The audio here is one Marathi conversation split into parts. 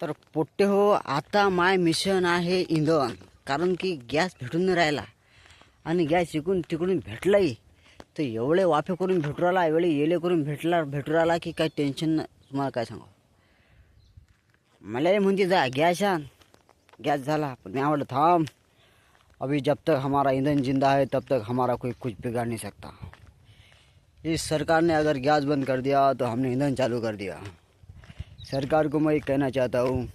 तर पोट्टे हो, आता माय मिशन आहे इंधन. कारण की गॅस भेटून नाही राहिला आणि गॅस इकडून तिकडून भेटलाही तर एवढे वाफे करून भेटू राहिला, एवढे येले करून भेटू राहिला की काही टेन्शन नाही. तुम्हाला काय सांगू, मला म्हणते जा गॅस आण. गॅस झाला पण मी आवडलं थांब, अभी जब तक हमारा ईंधन जिंदा है तब तक हमारा कोई कुछ बिगाड़ नहीं सकता. इस सरकार ने अगर गैस बंद कर दिया तो हमने ईंधन चालू कर दिया. सरकार को मैं ये कहना चाहता हूँ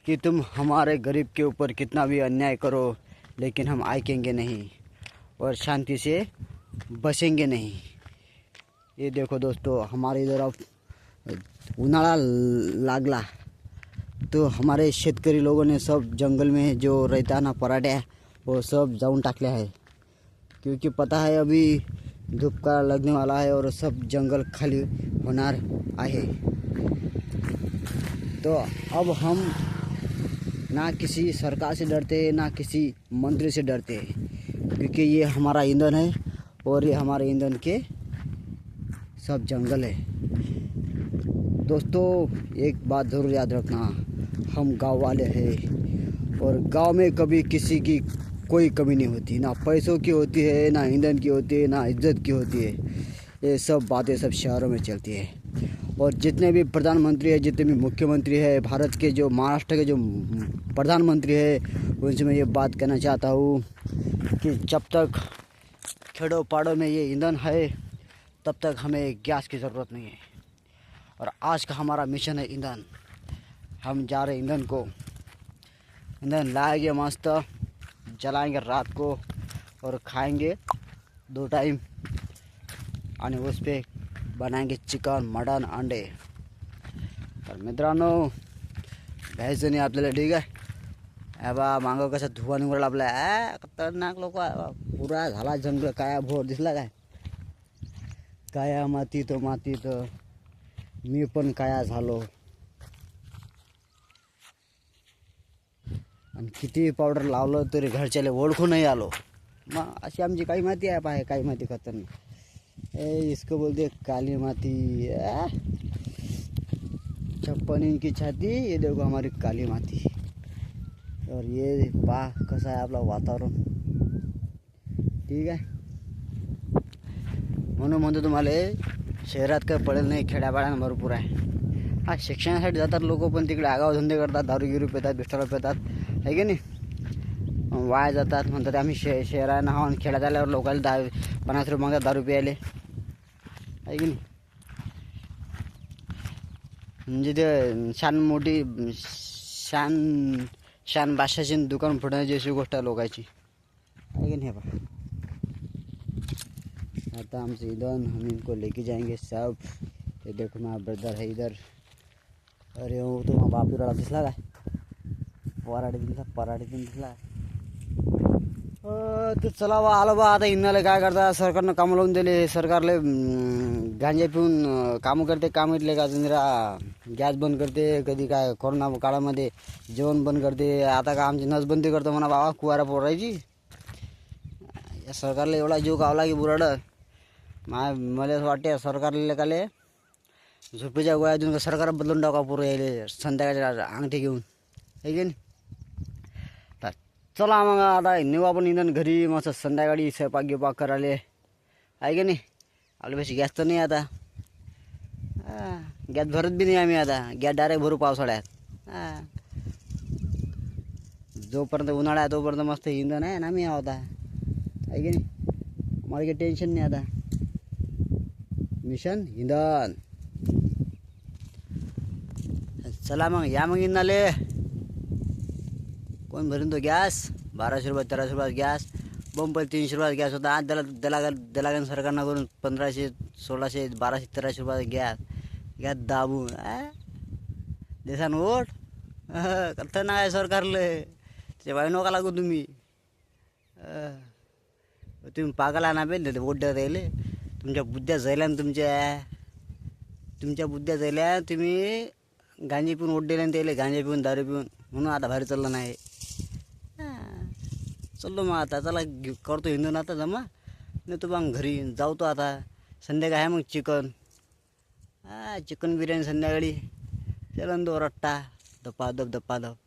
कि तुम हमारे गरीब के ऊपर कितना भी अन्याय करो लेकिन हम आएंगे नहीं और शांति से बसेंगे नहीं. ये देखो दोस्तों, हमारे इधर अब उन्हाळा लागला तो हमारे शेतकरी लोगों ने सब जंगल में जो रहता ना पराठ्या वो सब जाऊन टाकले है, क्योंकि पता है अभी धूप का लगने वाला है और सब जंगल खाली होणार आहे. तो अब हम ना किसी सरकार से डरते हैं ना किसी मंत्री से डरते हैं, क्योंकि ये हमारा ईंधन है और ये हमारे ईंधन के सब जंगल है. दोस्तों एक बात ज़रूर याद रखना, हम गांव वाले हैं और गांव में कभी किसी की कोई कमी नहीं होती, ना पैसों की होती है, ना ईंधन की होती है, ना इज्जत की होती है. ये सब बातें सब शहरों में चलती है. और जितने भी प्रधानमंत्री है, जितने भी मुख्यमंत्री है, भारत के जो महाराष्ट्र के जो प्रधानमंत्री है, उनसे मैं ये बात कहना चाहता हूँ कि जब तक खेड़ों पाड़ों में ये ईंधन है तब तक हमें गैस की ज़रूरत नहीं है. और आज का हमारा मिशन है ईंधन. हम जा रहे ईंधन लाएंगे, मस्त जलाएंगे रात को और खाएंगे 2 टाइम आणि उस पे बनाएंगे चिकन मटन अंडे. तर मित्रांनो घ्यायचं नाही आपल्याला, ठीक आहे. बा मागं कसं धुवा निघाला आपल्या, खतरनाक लोक. पुरा झाला जंगल, काया भोर दिसला काय, काया मातीत मातीत मी पण काया झालो. आणि किती पावडर लावलं तरी घरच्याला ओळखू नाही आलो. मग अशी आमची काही माती आहे, पाहे काही माती खतरनाक. इसको बोलते काली माती. 56 इंच की छाती, ये देखो हमारी काली माती. और ये पा कसं आहे आपलं वातावरण, ठीक आहे. म्हणून म्हणतो तुम्हाला शहरात काय पडेल नाही, खेड्यापाड्यानं भरपूर आहे. हा शिक्षणासाठी जातात लोक, पण तिकडे आगाव धंदे करतात, दारू गिरू पितात, बिस्टारा पितात, आहे की नाही. वाया जातात. म्हणतात आम्ही शहरानं हा, खेड्यात आल्यावर लोकांना 50 रुपये मागतात दारू प्यायले, आहे की नाही. म्हणजे ते शान बादशाची दुकान फुटण्याची अशी गोष्ट आहे लोकांची, आहे की नाही. बा आता आमचं ईंधन हम इनको लेके जाएंगे सब. ये देखो मेरा ब्रदर है इधर. अरे हो तो मग बाप रडा दिसला काय, पराठे दिसला. तर चला बा आलं बा. आता इंधनाला काय करता, सरकारनं कामं लावून दिले. सरकारले गांजा पिऊन कामं करते, काम इथले का जरा गॅस बंद करते, कधी काय कोरोना काळामध्ये जेवण बंद करते. आता का आमची नसबंदी करतो म्हणा बाबा कुवारा पोरायची. या सरकारला एवढा जीव गावला की बुराडं. मला असं वाटते सरकारला काले झोपेच्या गोळ्या देऊन का सरकार बदलून टाका पुरं यायले संध्याकाळच्या अंगठी घेऊन, आहे की नाही. तर चला मग आता नेऊ आपण इंधन घरी, मस्त संध्याकाळी स्वयंपाक गिपाक करायले, आहे की नाही. आपल्यापाशी गॅस तर नाही आता, गॅस भरत बी नाही आम्ही आता. गॅस डायरेक्ट भरू पावसाळ्यात. जोपर्यंत उन्हाळा आहे तोपर्यंत मस्त इंधन आहे ना आम्ही आता, आहे की नाही. मला काही टेन्शन नाही आता. मिशन इंधन. चला मग या मग इंधनाले. कोण भरून तो गॅस, 1200 रुपये 1300 रुपयात गॅस. बंपल 300 रुपयात गॅस होता. आज दलागन सरकारनं करून 1500 1600 1200 1300 रुपयात गॅस दाबून देसान वोट. कथं नाही सरकारले ते वाई नका लागू तुम्ही. तुम्ही पागला ना बेल वोट द्या राहिले. तुमच्या बुद्ध्या जायल्या ना, तुमच्या बुद्ध्या जायल्या. तुम्ही गांजे पिऊन वोट दिले त्याला, गांजा पिऊन दारू पिऊन, म्हणून आता बाहेर चाललं नाही. चाललो मग आता, चला करतो इंधन आता जमा, नाही तो मग घरी जाऊ. तो आता संध्याकाळी आहे मग चिकन बिर्याणी संध्याकाळी. चलन 2 रट्टा दपादप दपादप